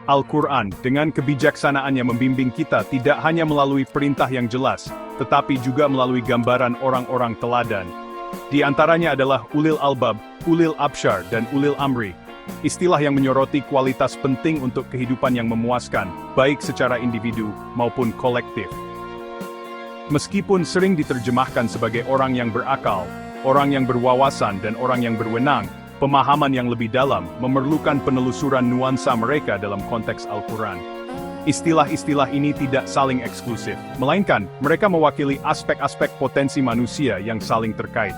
Al-Quran dengan kebijaksanaannya membimbing kita tidak hanya melalui perintah yang jelas, tetapi juga melalui gambaran orang-orang teladan. Di antaranya adalah ulil albab, ulil absyar, dan ulil amri. Istilah yang menyoroti kualitas penting untuk kehidupan yang memuaskan, baik secara individu maupun kolektif. Meskipun sering diterjemahkan sebagai orang yang berakal, orang yang berwawasan, dan orang yang berwenang, pemahaman yang lebih dalam memerlukan penelusuran nuansa mereka dalam konteks Al-Quran. Istilah-istilah ini tidak saling eksklusif, melainkan mereka mewakili aspek-aspek potensi manusia yang saling terkait.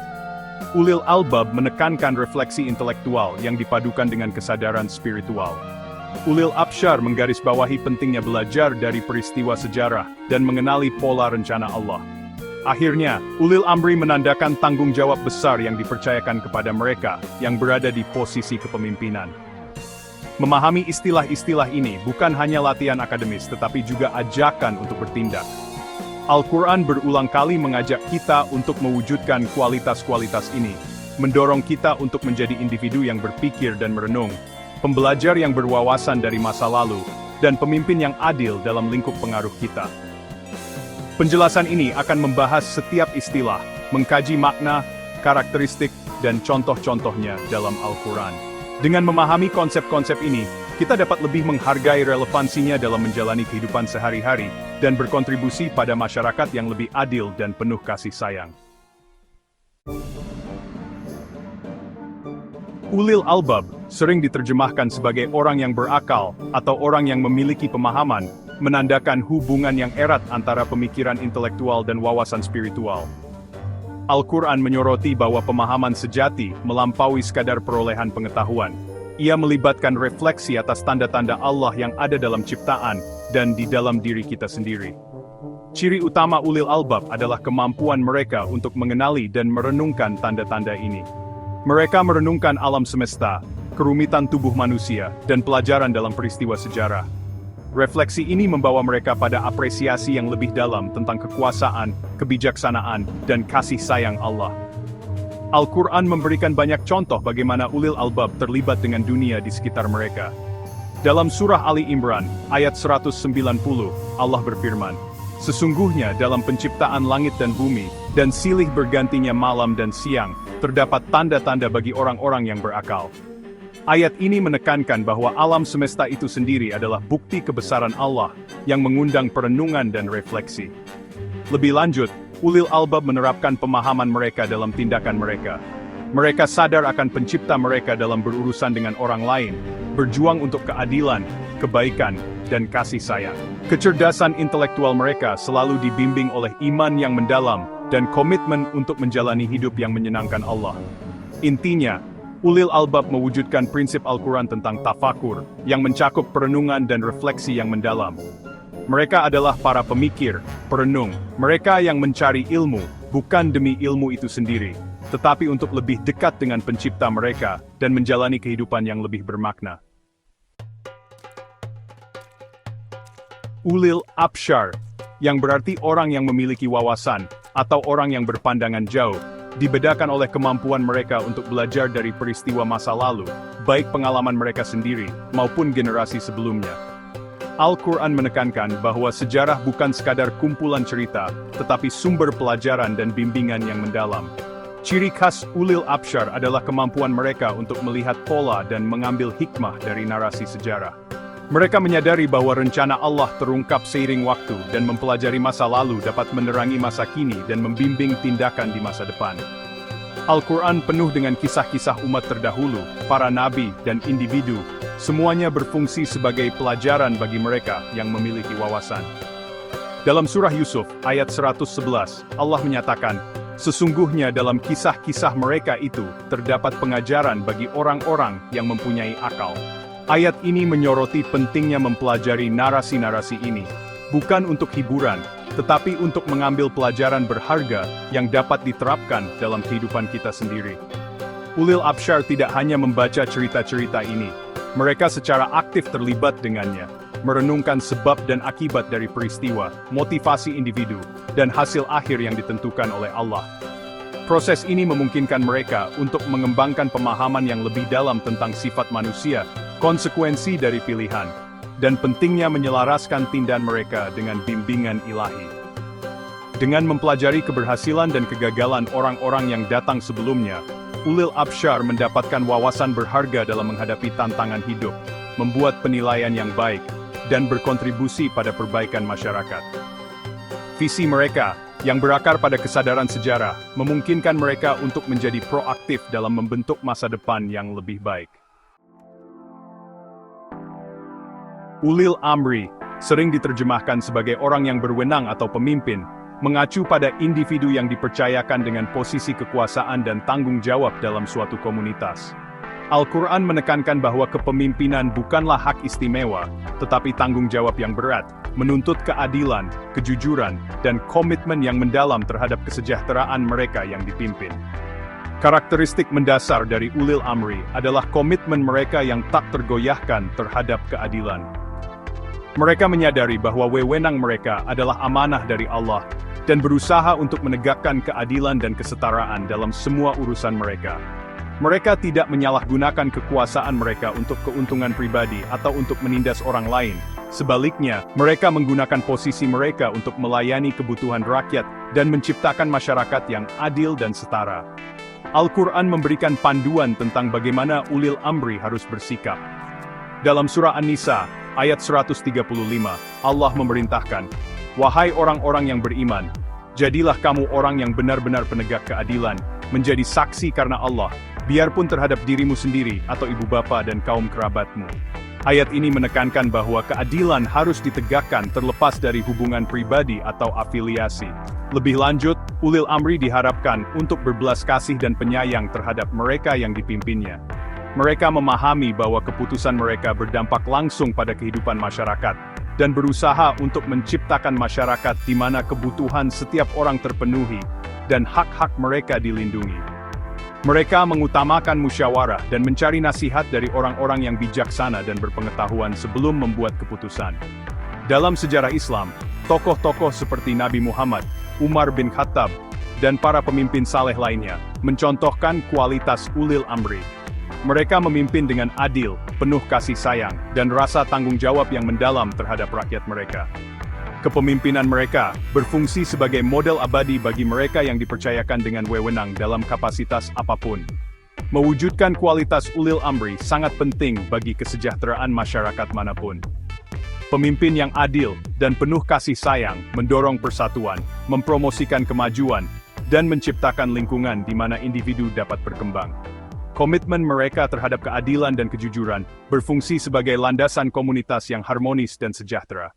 Ulil albab menekankan refleksi intelektual yang dipadukan dengan kesadaran spiritual. Ulil absyar menggarisbawahi pentingnya belajar dari peristiwa sejarah dan mengenali pola rencana Allah. Akhirnya, ulil amri menandakan tanggung jawab besar yang dipercayakan kepada mereka yang berada di posisi kepemimpinan. Memahami istilah-istilah ini bukan hanya latihan akademis tetapi juga ajakan untuk bertindak. Al-Quran berulang kali mengajak kita untuk mewujudkan kualitas-kualitas ini, mendorong kita untuk menjadi individu yang berpikir dan merenung, pembelajar yang berwawasan dari masa lalu, dan pemimpin yang adil dalam lingkup pengaruh kita. Penjelasan ini akan membahas setiap istilah, mengkaji makna, karakteristik, dan contoh-contohnya dalam Al-Quran. Dengan memahami konsep-konsep ini, kita dapat lebih menghargai relevansinya dalam menjalani kehidupan sehari-hari dan berkontribusi pada masyarakat yang lebih adil dan penuh kasih sayang. Ulil albab sering diterjemahkan sebagai orang yang berakal atau orang yang memiliki pemahaman, menandakan hubungan yang erat antara pemikiran intelektual dan wawasan spiritual. Al-Quran menyoroti bahwa pemahaman sejati melampaui sekadar perolehan pengetahuan. Ia melibatkan refleksi atas tanda-tanda Allah yang ada dalam ciptaan dan di dalam diri kita sendiri. Ciri utama ulil albab adalah kemampuan mereka untuk mengenali dan merenungkan tanda-tanda ini. Mereka merenungkan alam semesta, kerumitan tubuh manusia, dan pelajaran dalam peristiwa sejarah. Refleksi ini membawa mereka pada apresiasi yang lebih dalam tentang kekuasaan, kebijaksanaan, dan kasih sayang Allah. Al-Quran memberikan banyak contoh bagaimana ulil albab terlibat dengan dunia di sekitar mereka. Dalam surah Ali Imran, ayat 190, Allah berfirman, "Sesungguhnya dalam penciptaan langit dan bumi, dan silih bergantinya malam dan siang, terdapat tanda-tanda bagi orang-orang yang berakal." Ayat ini menekankan bahwa alam semesta itu sendiri adalah bukti kebesaran Allah yang mengundang perenungan dan refleksi. Lebih lanjut, ulil albab menerapkan pemahaman mereka dalam tindakan mereka. Mereka sadar akan pencipta mereka dalam berurusan dengan orang lain, berjuang untuk keadilan, kebaikan, dan kasih sayang. Kecerdasan intelektual mereka selalu dibimbing oleh iman yang mendalam dan komitmen untuk menjalani hidup yang menyenangkan Allah. Intinya, ulil albab mewujudkan prinsip Al-Quran tentang tafakur, yang mencakup perenungan dan refleksi yang mendalam. Mereka adalah para pemikir, perenung, mereka yang mencari ilmu, bukan demi ilmu itu sendiri, tetapi untuk lebih dekat dengan pencipta mereka, dan menjalani kehidupan yang lebih bermakna. Ulil absyar, yang berarti orang yang memiliki wawasan, atau orang yang berpandangan jauh, dibedakan oleh kemampuan mereka untuk belajar dari peristiwa masa lalu, baik pengalaman mereka sendiri, maupun generasi sebelumnya. Al-Quran menekankan bahwa sejarah bukan sekadar kumpulan cerita, tetapi sumber pelajaran dan bimbingan yang mendalam. Ciri khas ulil absyar adalah kemampuan mereka untuk melihat pola dan mengambil hikmah dari narasi sejarah. Mereka menyadari bahwa rencana Allah terungkap seiring waktu dan mempelajari masa lalu dapat menerangi masa kini dan membimbing tindakan di masa depan. Al-Quran penuh dengan kisah-kisah umat terdahulu, para nabi, dan individu, semuanya berfungsi sebagai pelajaran bagi mereka yang memiliki wawasan. Dalam surah Yusuf, ayat 111, Allah menyatakan, "Sesungguhnya dalam kisah-kisah mereka itu, terdapat pengajaran bagi orang-orang yang mempunyai akal." Ayat ini menyoroti pentingnya mempelajari narasi-narasi ini, bukan untuk hiburan, tetapi untuk mengambil pelajaran berharga yang dapat diterapkan dalam kehidupan kita sendiri. Ulil absyar tidak hanya membaca cerita-cerita ini, mereka secara aktif terlibat dengannya, merenungkan sebab dan akibat dari peristiwa, motivasi individu, dan hasil akhir yang ditentukan oleh Allah. Proses ini memungkinkan mereka untuk mengembangkan pemahaman yang lebih dalam tentang sifat manusia, konsekuensi dari pilihan, dan pentingnya menyelaraskan tindakan mereka dengan bimbingan ilahi. Dengan mempelajari keberhasilan dan kegagalan orang-orang yang datang sebelumnya, ulil absyar mendapatkan wawasan berharga dalam menghadapi tantangan hidup, membuat penilaian yang baik, dan berkontribusi pada perbaikan masyarakat. Visi mereka, yang berakar pada kesadaran sejarah, memungkinkan mereka untuk menjadi proaktif dalam membentuk masa depan yang lebih baik. Ulil amri, sering diterjemahkan sebagai orang yang berwenang atau pemimpin, mengacu pada individu yang dipercayakan dengan posisi kekuasaan dan tanggung jawab dalam suatu komunitas. Al-Quran menekankan bahwa kepemimpinan bukanlah hak istimewa, tetapi tanggung jawab yang berat, menuntut keadilan, kejujuran, dan komitmen yang mendalam terhadap kesejahteraan mereka yang dipimpin. Karakteristik mendasar dari ulil amri adalah komitmen mereka yang tak tergoyahkan terhadap keadilan. Mereka menyadari bahwa wewenang mereka adalah amanah dari Allah, dan berusaha untuk menegakkan keadilan dan kesetaraan dalam semua urusan mereka. Mereka tidak menyalahgunakan kekuasaan mereka untuk keuntungan pribadi atau untuk menindas orang lain. Sebaliknya, mereka menggunakan posisi mereka untuk melayani kebutuhan rakyat dan menciptakan masyarakat yang adil dan setara. Al-Quran memberikan panduan tentang bagaimana ulil amri harus bersikap. Dalam surah An-Nisa, ayat 135, Allah memerintahkan, "Wahai orang-orang yang beriman, jadilah kamu orang yang benar-benar penegak keadilan, menjadi saksi karena Allah, biarpun terhadap dirimu sendiri atau ibu bapa dan kaum kerabatmu." Ayat ini menekankan bahwa keadilan harus ditegakkan terlepas dari hubungan pribadi atau afiliasi. Lebih lanjut, ulil amri diharapkan untuk berbelas kasih dan penyayang terhadap mereka yang dipimpinnya. Mereka memahami bahwa keputusan mereka berdampak langsung pada kehidupan masyarakat, dan berusaha untuk menciptakan masyarakat di mana kebutuhan setiap orang terpenuhi, dan hak-hak mereka dilindungi. Mereka mengutamakan musyawarah dan mencari nasihat dari orang-orang yang bijaksana dan berpengetahuan sebelum membuat keputusan. Dalam sejarah Islam, tokoh-tokoh seperti Nabi Muhammad, Umar bin Khattab, dan para pemimpin saleh lainnya, mencontohkan kualitas ulil amri. Mereka memimpin dengan adil, penuh kasih sayang, dan rasa tanggung jawab yang mendalam terhadap rakyat mereka. Kepemimpinan mereka berfungsi sebagai model abadi bagi mereka yang dipercayakan dengan wewenang dalam kapasitas apapun. Mewujudkan kualitas ulil amri sangat penting bagi kesejahteraan masyarakat manapun. Pemimpin yang adil dan penuh kasih sayang mendorong persatuan, mempromosikan kemajuan, dan menciptakan lingkungan di mana individu dapat berkembang. Komitmen mereka terhadap keadilan dan kejujuran berfungsi sebagai landasan komunitas yang harmonis dan sejahtera.